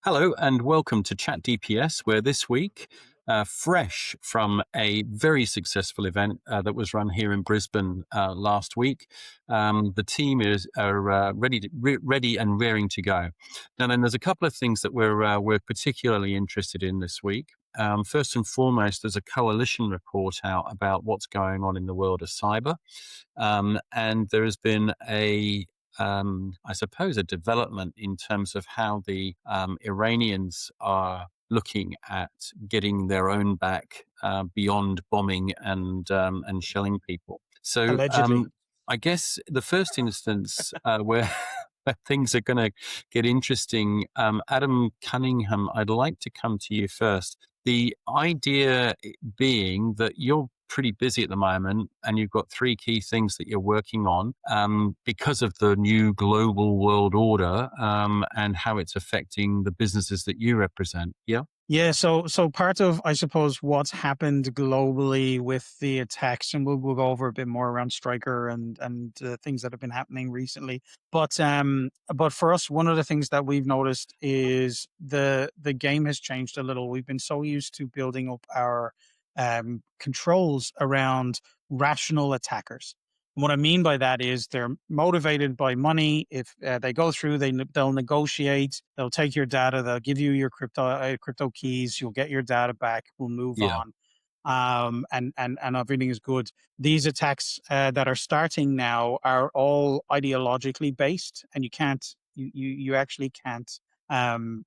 Hello and welcome to Chat DPS, where this week, fresh from a very successful event that was run here in Brisbane last week, the team are ready and raring to go. Now, then, there's a couple of things that we're particularly interested in this week. First and foremost, there's a coalition report out about what's going on in the world of cyber, and there has been I suppose, a development in terms of how the Iranians are looking at getting their own back beyond bombing and shelling people. So Allegedly. I guess the first instance where where things are going to get interesting, Adam Cunningham, I'd like to come to you first. The idea being that you're pretty busy at the moment and you've got three key things that you're working on because of the new global world order and how it's affecting the businesses that you represent. Yeah. Yeah, so part of, I suppose, what's happened globally with the attacks, and we'll go over a bit more around Stryker and things that have been happening recently. But for us, one of the things that we've noticed is the game has changed a little. We've been so used to building up our controls around rational attackers. What I mean by that is they're motivated by money. If they go through, they'll negotiate. They'll take your data. They'll give you your crypto keys. You'll get your data back. We'll move Yeah. on, and everything is good. These attacks that are starting now are all ideologically based, and you actually can't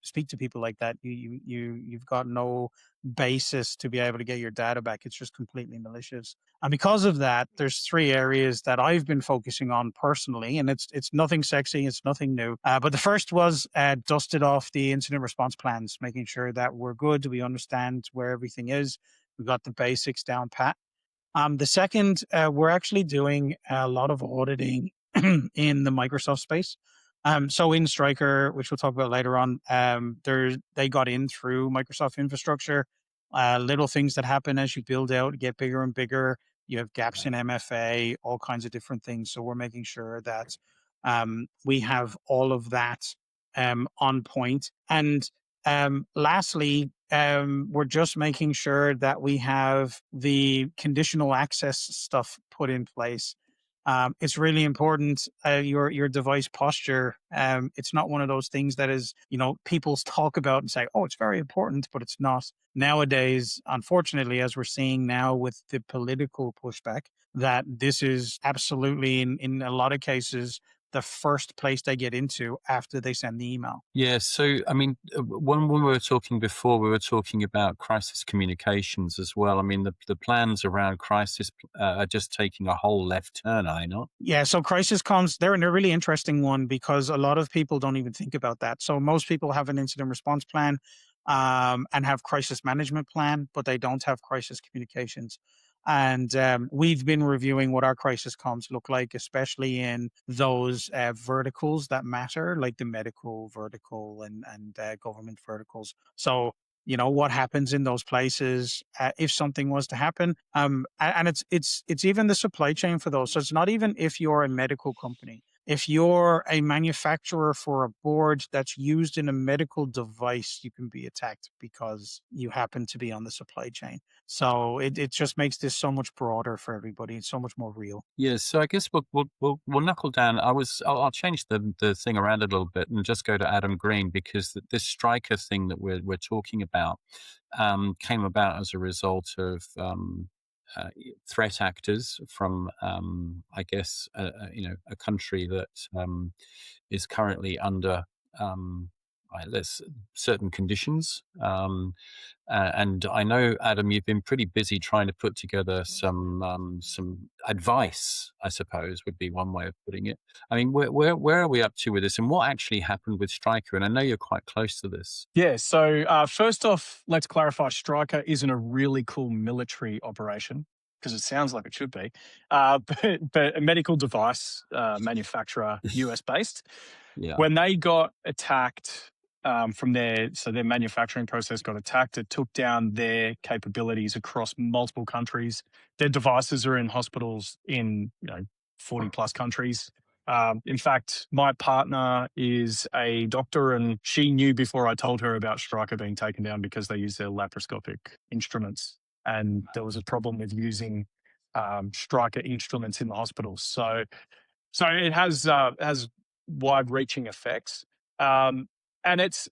speak to people like that. You've got no basis to be able to get your data back. It's just completely malicious. And because of that, there's three areas that I've been focusing on personally, and it's nothing sexy, it's nothing new. But the first was dusted off the incident response plans, making sure that we're good, we understand where everything is, we've got the basics down pat. The second, we're actually doing a lot of auditing in the Microsoft space. So in Stryker, which we'll talk about later on, they got in through Microsoft infrastructure. Little things that happen as you build out, get bigger and bigger. You have gaps in MFA, all kinds of different things. So we're making sure that we have all of that on point. And lastly, we're just making sure that we have the conditional access stuff put in place. It's really important. Your device posture. It's not one of those things that is, people talk about and say, "Oh, it's very important," but it's not. Nowadays, unfortunately, as we're seeing now with the political pushback, that this is absolutely in a lot of cases the first place they get into after they send the email. Yeah, so I mean, when we were talking before, we were talking about crisis communications as well. I mean, the plans around crisis are just taking a whole left turn, are they not? Yeah, so crisis comms, they're a really interesting one because a lot of people don't even think about that. So most people have an incident response plan and have crisis management plan, but they don't have crisis communications. And we've been reviewing what our crisis comms look like, especially in those verticals that matter, like the medical vertical and government verticals. So what happens in those places if something was to happen, and it's even the supply chain for those. So it's not even if you're a medical company. If you're a manufacturer for a board that's used in a medical device, you can be attacked because you happen to be on the supply chain. So it just makes this so much broader for everybody. It's so much more real. Yeah, so I guess we'll knuckle down. I'll change the thing around a little bit and just go to Adam Green because this Striker thing that we're talking about came about as a result of threat actors from I guess a country that is currently under let's certain conditions. And I know, Adam, you've been pretty busy trying to put together some advice, I suppose, would be one way of putting it. I mean, where are we up to with this, and what actually happened with Stryker? And I know you're quite close to this. Yeah, so first off, let's clarify Stryker isn't a really cool military operation because it sounds like it should be, but a medical device manufacturer, US based. Yeah. When they got attacked so their manufacturing process got attacked, it took down their capabilities across multiple countries. Their devices are in hospitals in 40 plus countries. In fact, my partner is a doctor, and she knew before I told her about Stryker being taken down because they use their laparoscopic instruments, and there was a problem with using Stryker instruments in the hospitals. So it has wide-reaching effects, and it's,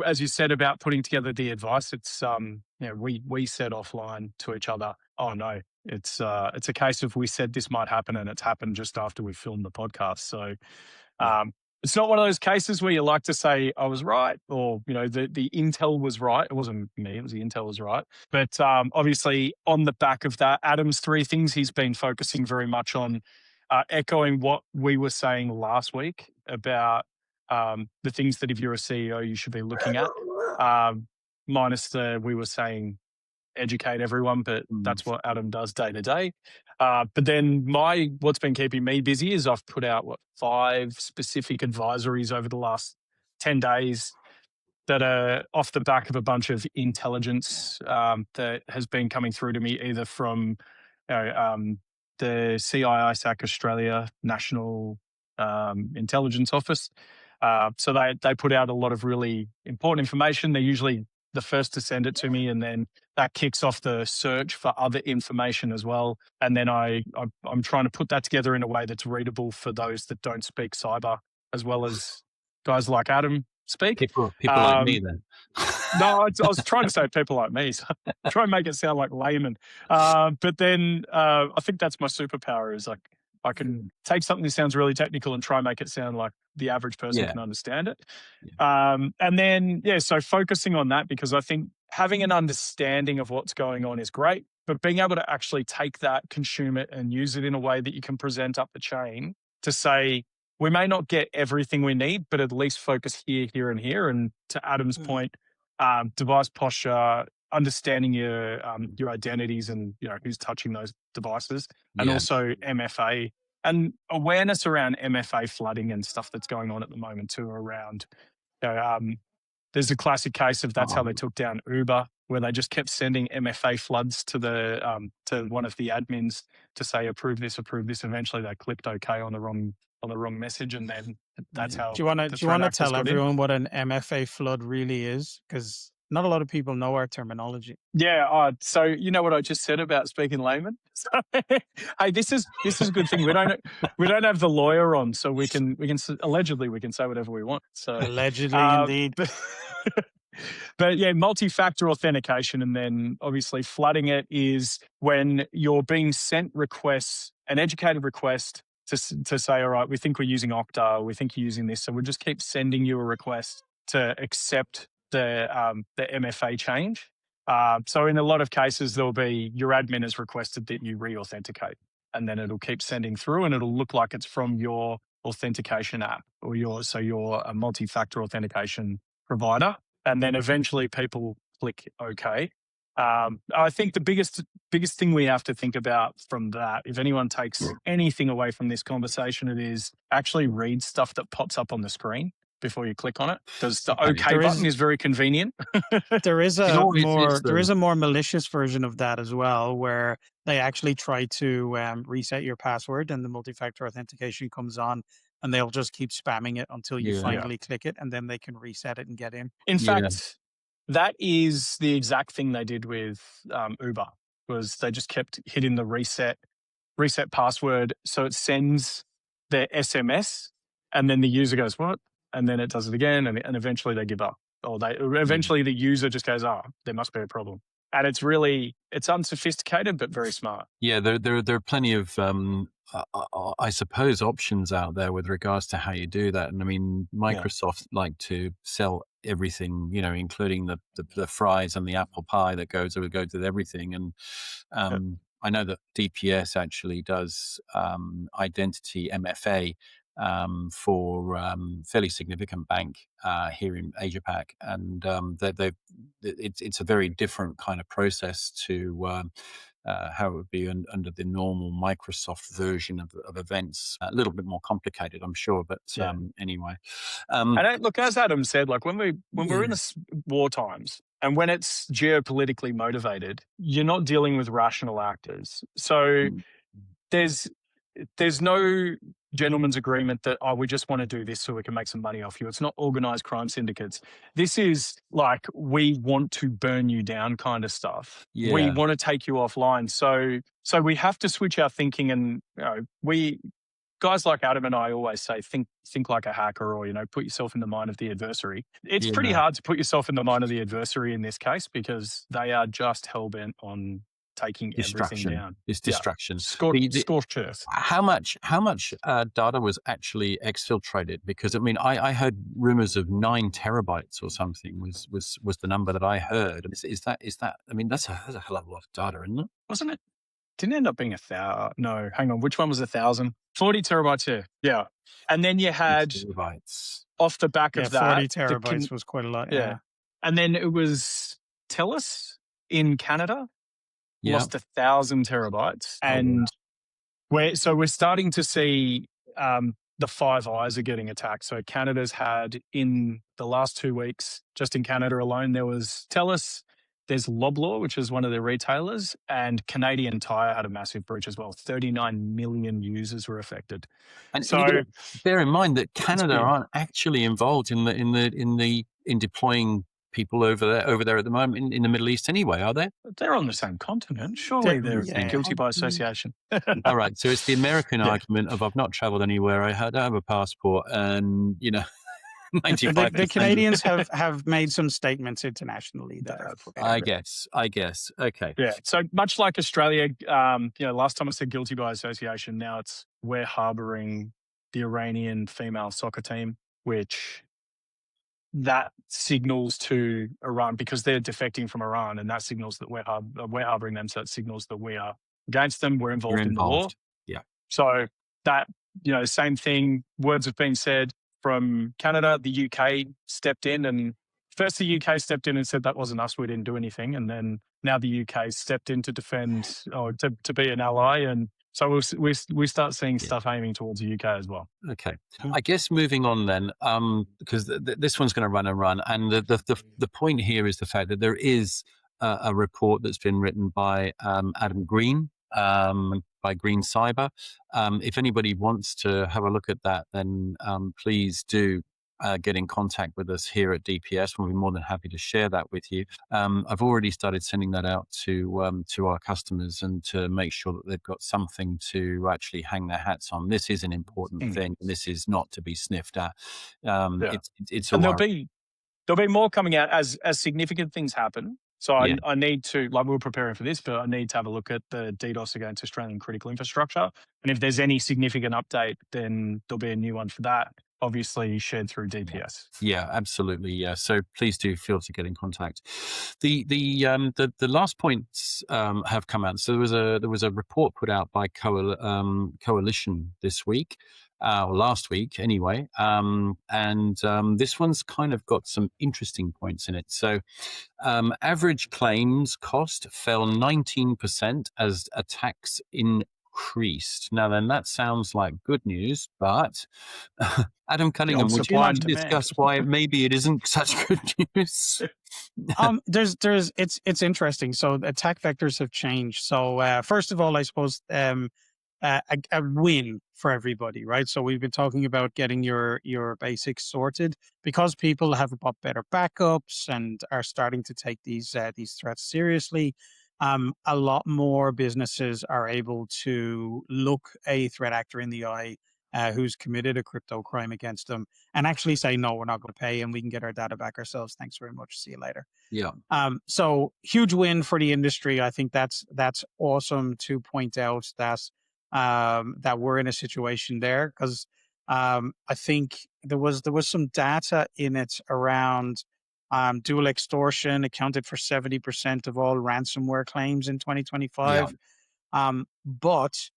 as you said about putting together the advice, it's we said offline to each other, oh no, it's a case of we said this might happen, and it's happened just after we filmed the podcast. So it's not one of those cases where you like to say I was right, or the intel was right. It wasn't me; it was the intel was right. But obviously, on the back of that, Adam's three things he's been focusing very much on, echoing what we were saying last week about the things that if you're a CEO you should be looking at. Minus we were saying educate everyone, but that's what Adam does day to day. But then what's been keeping me busy is I've put out 5 specific advisories over the last 10 days that are off the back of a bunch of intelligence that has been coming through to me, either from the CISAC Australia National Intelligence Office. So they put out a lot of really important information. They're usually the first to send it to me, and then that kicks off the search for other information as well. And then I'm trying to put that together in a way that's readable for those that don't speak cyber, as well as guys like Adam speak. People like me then. No, I was trying to say people like me, so try and make it sound like layman. But then I think that's my superpower, is like I can take something that sounds really technical and try and make it sound like the average person can understand it. And then, so focusing on that, because I think having an understanding of what's going on is great, but being able to actually take that, consume it, and use it in a way that you can present up the chain to say, we may not get everything we need, but at least focus here, here, and here. And to Adam's point, device posture, understanding your identities and who's touching those devices, and also MFA and awareness around MFA flooding and stuff that's going on at the moment too. Around, there's a classic case of that's how they took down Uber, where they just kept sending MFA floods to the to one of the admins to say approve this. Eventually, they clicked OK on the wrong message, and then that's how. Do you want to tell everyone what an MFA flood really is? Because not a lot of people know our terminology. Yeah. So you know what I just said about speaking layman. So, hey, this is a good thing. We don't have the lawyer on, so we can allegedly we can say whatever we want. So allegedly, indeed. But yeah, multi-factor authentication, and then obviously flooding it is when you're being sent requests, an educated request to say, all right, we think we're using Okta, we think you're using this, so we'll just keep sending you a request to accept the MFA change. So in a lot of cases, there'll be your admin has requested that you re-authenticate, and then it'll keep sending through, and it'll look like it's from your authentication app or you're a multi-factor authentication provider. And then eventually people click OK. I think the biggest thing we have to think about from that, if anyone takes anything away from this conversation, it is actually read stuff that pops up on the screen before you click on it. Because the OK button is very convenient. There is a more malicious version of that as well, where they actually try to reset your password, and the multi-factor authentication comes on, and they'll just keep spamming it until you finally click it, and then they can reset it and get in. In fact, that is the exact thing they did with Uber, was they just kept hitting the reset password, so it sends their SMS, and then the user goes, what? And then it does it again, and eventually they give up. Or eventually the user just goes, oh, there must be a problem. And it's unsophisticated, but very smart. Yeah, there are plenty of, I suppose, options out there with regards to how you do that. And I mean, Microsoft like to sell everything, including the fries and the apple pie that goes with everything. And I know that DPS actually does identity MFA for fairly significant bank here in Asia Pac, and it's a very different kind of process to how it would be under the normal Microsoft version of events. A little bit more complicated, I'm sure, but anyway. And look, as Adam said, like when we're in the war times, and when it's geopolitically motivated, you're not dealing with rational actors. So there's there's no gentleman's agreement that, oh, we just want to do this so we can make some money off you. It's not organized crime syndicates. This is like, we want to burn you down kind of stuff. We Yeah. want to take you offline. So we have to switch our thinking, and guys like Adam and I always say, think like a hacker, or, put yourself in the mind of the adversary. It's pretty hard to put yourself in the mind of the adversary in this case, because they are just hell-bent on taking everything down. It's distraction. Scorched earth. How much data was actually exfiltrated? Because I heard rumors of 9 terabytes or something was the number that I heard. Is that? That's a hell of a lot of data, isn't it? Wasn't it? Didn't end up being 1,000. No, hang on. Which one was 1,000? 40 terabytes here. Yeah. And then you had terabytes. Off the back of that, 40 terabytes was quite a lot. Yeah. And then it was TELUS in Canada lost 1,000 terabytes. And we're starting to see the Five Eyes are getting attacked. So Canada's had, in the last 2 weeks, just in Canada alone, there was TELUS, there's Loblaw, which is one of the retailers, and Canadian Tire had a massive breach as well. 39 million users were affected. And so bear in mind that Canada aren't actually involved in deploying people over there at the moment in the Middle East anyway, are they? They're on the same continent. Surely they're guilty by association. All right. So it's the American argument of, I've not traveled anywhere. I don't have a passport, and 95%. The Canadians have made some statements internationally that I guess. Okay. Yeah. So much like Australia, last time I said guilty by association, now it's, we're harboring the Iranian female soccer team, which that signals to Iran, because they're defecting from Iran, and that signals that we're harboring them. So it signals that we are against them. We're involved in the war. Yeah. So that, same thing, words have been said from Canada. The UK stepped in, and first the UK stepped in and said that wasn't us, we didn't do anything. And then now the UK stepped in to defend, or to be an ally. And so we start seeing stuff aiming towards the UK as well. Okay. I guess moving on then, because this one's going to run and run. And the point here is the fact that there is a report that's been written by Adam Green, by Green Cyber. If anybody wants to have a look at that, then please do get in contact with us here at DPS. We'll be more than happy to share that with you. I've already started sending that out to our customers, and to make sure that they've got something to actually hang their hats on. This is an important thing. This is not to be sniffed at. It's a and there'll be more coming out as significant things happen. So I need to, like, we're preparing for this, but I need to have a look at the DDoS against Australian critical infrastructure. And if there's any significant update, then there'll be a new one for that, obviously shared through DPS. Yeah, absolutely. Yeah. So please do feel to get in contact. The last points have come out. So there was a report put out by Coalition this week. Last week anyway, and this one's kind of got some interesting points in it. So average claims cost fell 19% as attacks increased. Now then, that sounds like good news, but Adam Cunningham, would you like to discuss why maybe it isn't such good news? It's interesting. So attack vectors have changed. So first of all, I suppose a win for everybody, right? So we've been talking about getting your basics sorted, because people have got better backups and are starting to take these threats seriously. A lot more businesses are able to look a threat actor in the eye who's committed a crypto crime against them, and actually say, no, we're not going to pay, and we can get our data back ourselves. Thanks very much. See you later. Yeah. So huge win for the industry. I think that's awesome to point out that we're in a situation there, because I think there was some data in it around dual extortion accounted for 70% of all ransomware claims in 2025. But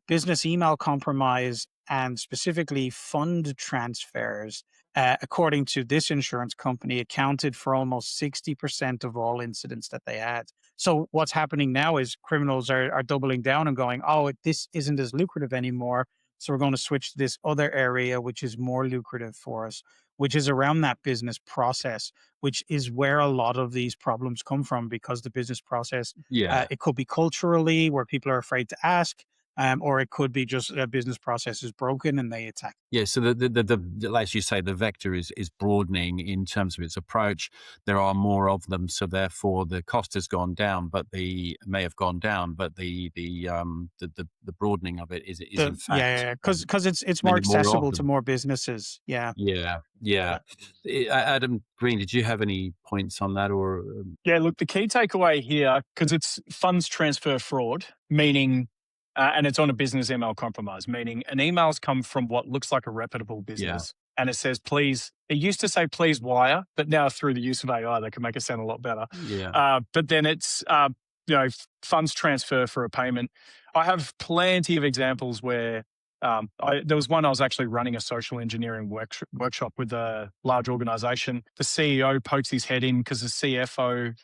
business email compromise, and specifically fund transfers, according to this insurance company, accounted for almost 60% of all incidents that they had. So what's happening now is criminals are doubling down and going, oh, this isn't as lucrative anymore, so we're going to switch to this other area, which is more lucrative for us, which is around that business process, which is where a lot of these problems come from, because the business process, it could be culturally, where people are afraid to ask. or it could be just a business process is broken and they attack. Yeah, so as you say, the vector is broadening in terms of its approach. There are more of them, so therefore the cost has gone down, but the broadening of it is in fact Because it's more many more of accessible to them. more businesses. Yeah. Yeah. Adam Green, did you have any points on that, or? Yeah, look, the key takeaway here, because it's funds transfer fraud, meaning, and it's on a business email compromise, meaning an email's come from what looks like a reputable business. And it says, please, it used to say, please wire, but now through the use of AI, they can make it sound a lot better. Yeah. But then it's, funds transfer for a payment. I have plenty of examples where there was one I was actually running a social engineering workshop with a large organization. The CEO pokes his head in because the CFO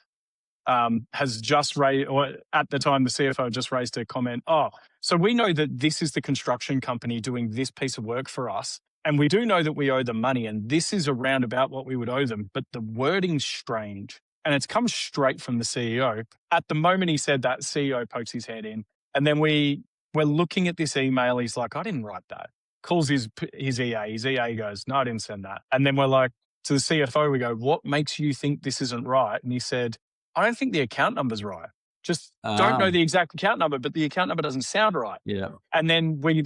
has just raised, or at the time, the CFO just raised a comment. Oh, so we know that this is the construction company doing this piece of work for us. And we do know that we owe them money. And this is around about what we would owe them. But the wording's strange. And it's come straight from the CEO. At the moment he said that, CEO pokes his head in. And then we're looking at this email. He's like, I didn't write that. Calls his EA. His EA goes, no, I didn't send that. And then we're like, to the CFO, we go, what makes you think this isn't right? And he said, I don't think the account number's right. Just don't know the exact account number, but the account number doesn't sound right. Yeah. And then we're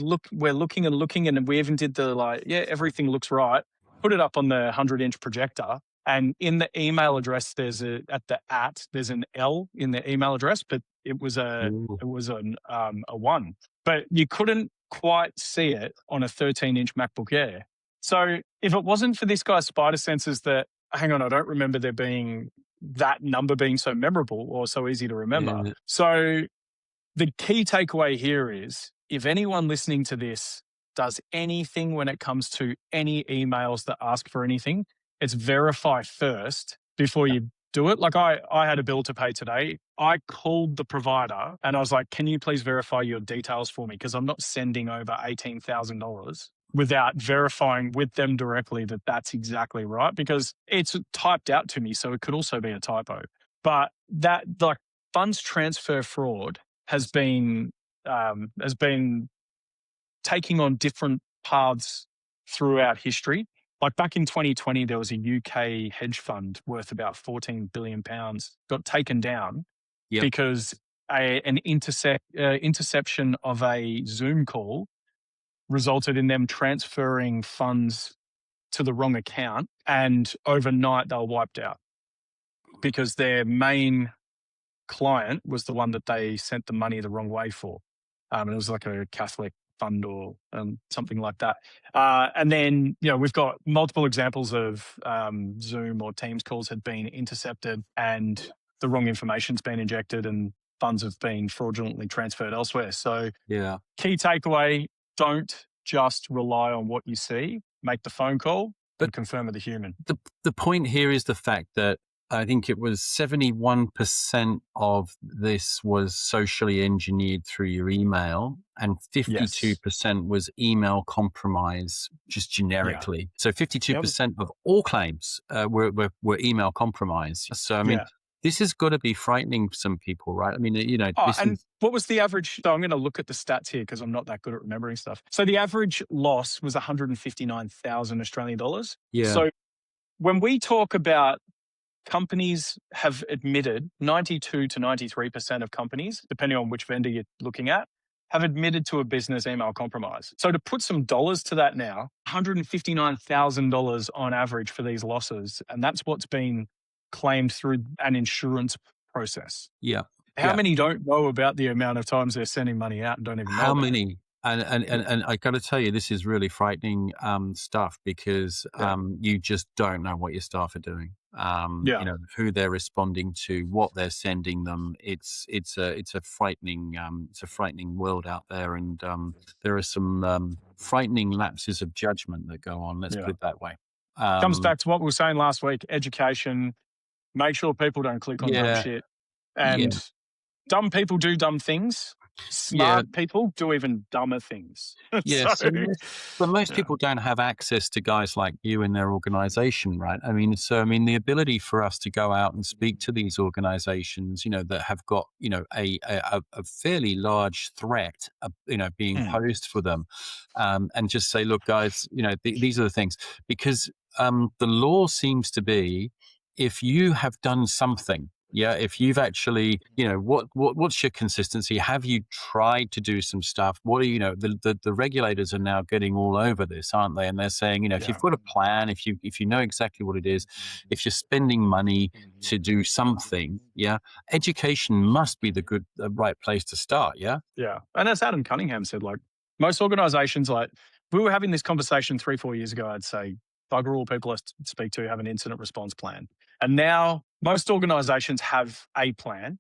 looking and we even did the everything looks right. Put it up on the 100-inch projector. And in the email address, there's an L in the email address, but it was a 1. But you couldn't quite see it on a 13-inch MacBook Air. So if it wasn't for this guy's spider senses that, hang on, I don't remember there being that number being so memorable or so easy to remember. Yeah. So the key takeaway here is, if anyone listening to this does anything when it comes to any emails that ask for anything, it's verify first before you do it. Like I had a bill to pay today. I called the provider and I was like, can you please verify your details for me? Because I'm not sending over $18,000 without verifying with them directly that that's exactly right, because it's typed out to me. So it could also be a typo. But that, like, funds transfer fraud has been taking on different paths throughout history. Like back in 2020, there was a UK hedge fund worth about £14 billion got taken down because an interception of a Zoom call resulted in them transferring funds to the wrong account, and overnight they were wiped out because their main client was the one that they sent the money the wrong way for. And it was like a Catholic fund or something like that. And then, we've got multiple examples of Zoom or Teams calls had been intercepted and the wrong information's been injected and funds have been fraudulently transferred elsewhere. So key takeaway, don't just rely on what you see. Make the phone call, but confirm with a human. The point here is the fact that I think it was 71% of this was socially engineered through your email, and 52% was email compromise, just generically. So 52% of all claims were email compromise. So, I mean, this has got to be frightening for some people, right? I mean, what was the average? So I'm going to look at the stats here because I'm not that good at remembering stuff. So the average loss was 159,000 Australian dollars. Yeah. So when we talk about companies have admitted, 92 to 93% of companies, depending on which vendor you're looking at, have admitted to a business email compromise. So to put some dollars to that now, $159,000 on average for these losses. And that's what's been claimed through an insurance process. Yeah. How many don't know about the amount of times they're sending money out and don't even know? How many? And I got to tell you, this is really frightening stuff because you just don't know what your staff are doing. Who they're responding to, what they're sending them. It's a frightening world out there, and there are some frightening lapses of judgment that go on. Let's put it that way. Comes back to what we were saying last week: education. Make sure people don't click on dumb shit, and dumb people do dumb things. Smart people do even dumber things. Yes, but most people don't have access to guys like you in their organization, right? I mean, the ability for us to go out and speak to these organizations, that have got, a fairly large threat, being posed for them, and just say, look, guys, these are the things, because the law seems to be, if you have done something. Yeah, if you've actually, what's your consistency? Have you tried to do some stuff? What are the regulators are now getting all over this, aren't they? And they're saying, if you've got a plan, if you know exactly what it is, if you're spending money to do something, education must be the right place to start. Yeah, and as Adam Cunningham said, like most organizations, like we were having this conversation 3-4 years ago, I'd say bugger all people I speak to have an incident response plan, and now most organizations have a plan.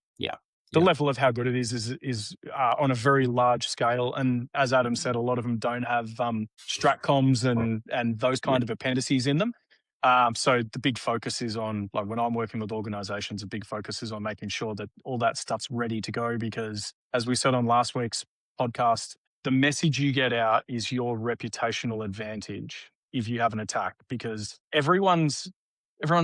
The level of how good it is on a very large scale. And as Adam said, a lot of them don't have stratcoms and those kind of appendices in them. So the big focus is on, like when I'm working with organizations, a big focus is on making sure that all that stuff's ready to go, because as we said on last week's podcast, the message you get out is your reputational advantage if you have an attack, because everyone's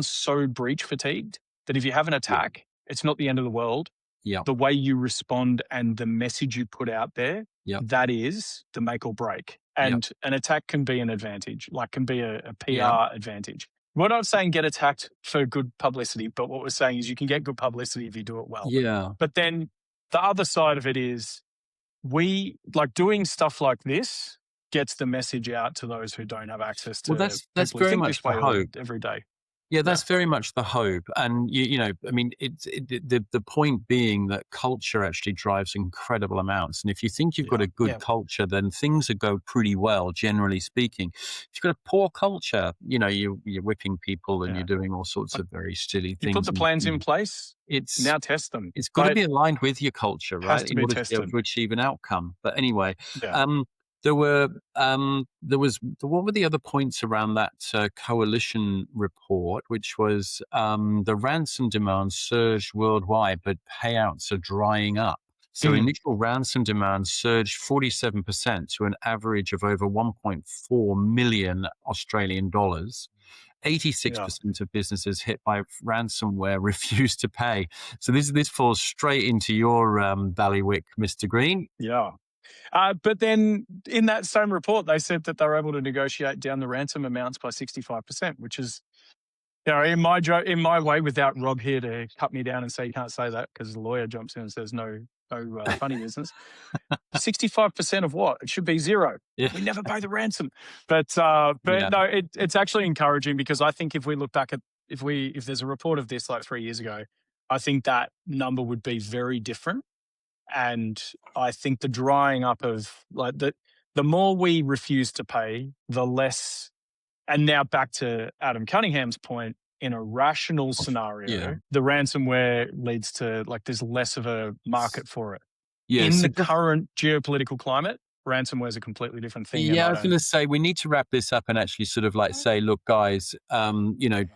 so breach fatigued that if you have an attack, it's not the end of the world. The way you respond and the message you put out there, that is the make or break. And an attack can be an advantage, like can be a PR advantage. We're not saying get attacked for good publicity, but what we're saying is you can get good publicity if you do it well. But then the other side of it is doing stuff like this gets the message out to those who don't have access to that's people very who think much this way the hope. every day. Yeah, that's very much the hope. And, the point being that culture actually drives incredible amounts. And if you think you've got a good culture, then things will go pretty well, generally speaking. If you've got a poor culture, you're whipping people and you're doing all sorts of very silly things. You put the plans in place, now test them. It's got to be aligned with your culture, right? In order to be able to achieve an outcome. But anyway, what were the other points around that coalition report, which was the ransom demand surged worldwide, but payouts are drying up. So initial ransom demand surged 47% to an average of over 1.4 million Australian dollars. 86% of businesses hit by ransomware refused to pay. So this falls straight into your bailiwick, Mr. Green. But then in that same report, they said that they were able to negotiate down the ransom amounts by 65%, which is, in my way, without Rob here to cut me down and say you can't say that because the lawyer jumps in and says no funny business. 65% of what? It should be zero. We never pay the ransom. But no, it's actually encouraging, because I think if we look back at if there's a report of this like 3 years ago, I think that number would be very different. And I think the drying up of the more we refuse to pay, the less. And now back to Adam Cunningham's point, in a rational scenario, the ransomware leads to there's less of a market for it. In the current geopolitical climate, ransomware is a completely different thing. I was going to say we need to wrap this up and actually sort of say, look, guys, the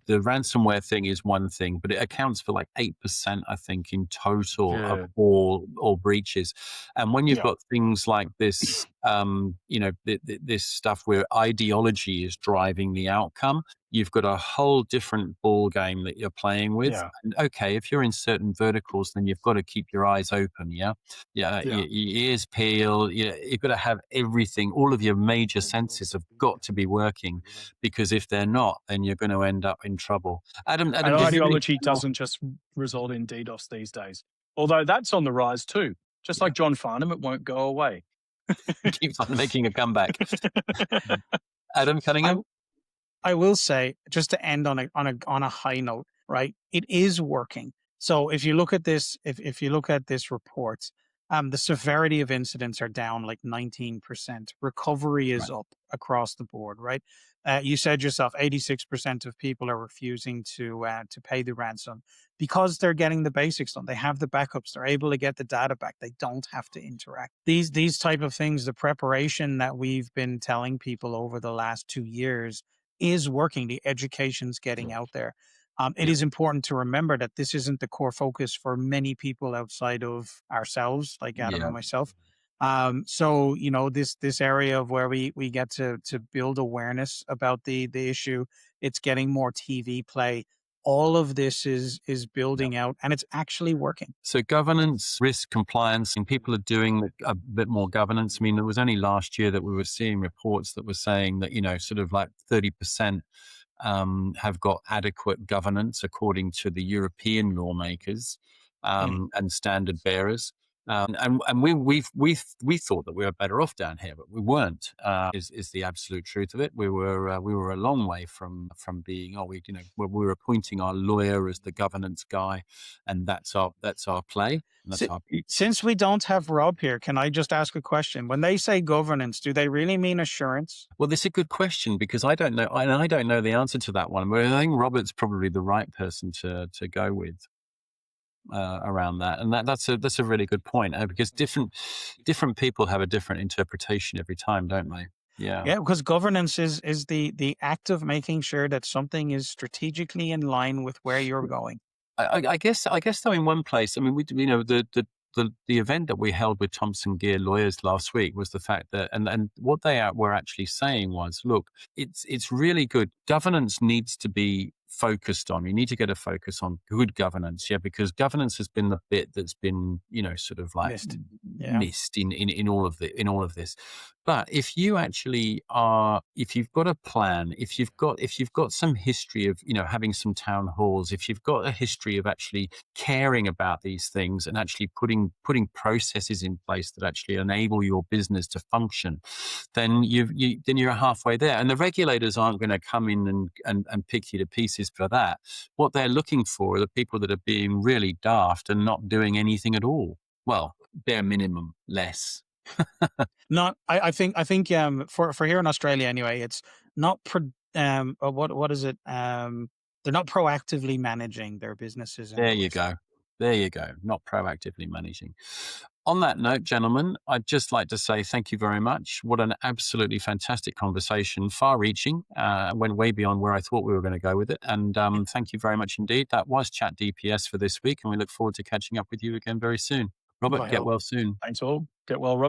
ransomware thing is one thing, but it accounts for 8%, I think, in total of all breaches. And when you've got things like this, this stuff where ideology is driving the outcome, you've got a whole different ball game that you're playing with. And okay, if you're in certain verticals, then you've got to keep your eyes open. Your ears peeled. You've got to have everything. All of your major senses have got to be working, because if they're not, then you're going to end up in trouble. Adam, and ideology doesn't just result in DDoS these days, although that's on the rise too. Just like John Farnham, it won't go away. Keeps on making a comeback. Adam Cunningham? I will say, just to end on a high note, right? It is working. So if you look at this, if you look at this report, the severity of incidents are down 19%. Recovery is up across the board, right? You said yourself, 86% of people are refusing to pay the ransom because they're getting the basics done. They have the backups. They're able to get the data back. They don't have to interact. These type of things, the preparation that we've been telling people over the last 2 years is working. The education's getting out there. It is important to remember that this isn't the core focus for many people outside of ourselves, like Adam Yeah. and myself. So this area of where we get to build awareness about the issue, it's getting more TV play. All of this is building out, and it's actually working. So governance, risk, compliance, and people are doing a bit more governance. I mean, it was only last year that we were seeing reports that were saying that, sort of like 30% have got adequate governance according to the European lawmakers and standard bearers. And we thought that we were better off down here, but we weren't. Is the absolute truth of it? We were a long way from being. We were appointing our lawyer as the governance guy, and that's our play. That's our Since we don't have Rob here, can I just ask a question? When they say governance, do they really mean assurance? Well, this is a good question because I don't know, and I don't know the answer to that one. But I think Robert's probably the right person to go with around that, and that's a really good point because different people have a different interpretation every time, don't they? Yeah, because governance is the act of making sure that something is strategically in line with where you're going. I guess though in one place, I mean, the event that we held with Thompson Gear lawyers last week was the fact that, and what they were actually saying was, look, it's really good. Governance needs to be focused on. You need to get a focus on good governance, because governance has been the bit that's been, sort of like missed in all of this. But if you actually if you've got a plan, if you've got some history of, having some town halls, if you've got a history of actually caring about these things and actually putting processes in place that actually enable your business to function, then you're halfway there. And the regulators aren't going to come in and pick you to pieces for that. What they're looking for are the people that are being really daft and not doing anything at all. Well, bare minimum, less. I think for here in Australia anyway, it's not what is it? They're not proactively managing their businesses. There you go. Not proactively managing. On that note, gentlemen, I'd just like to say thank you very much. What an absolutely fantastic conversation, far-reaching, went way beyond where I thought we were going to go with it. And thank you very much indeed. That was Chat DPS for this week, and we look forward to catching up with you again very soon. Robert, get well soon. Thanks all. Get well, Rob.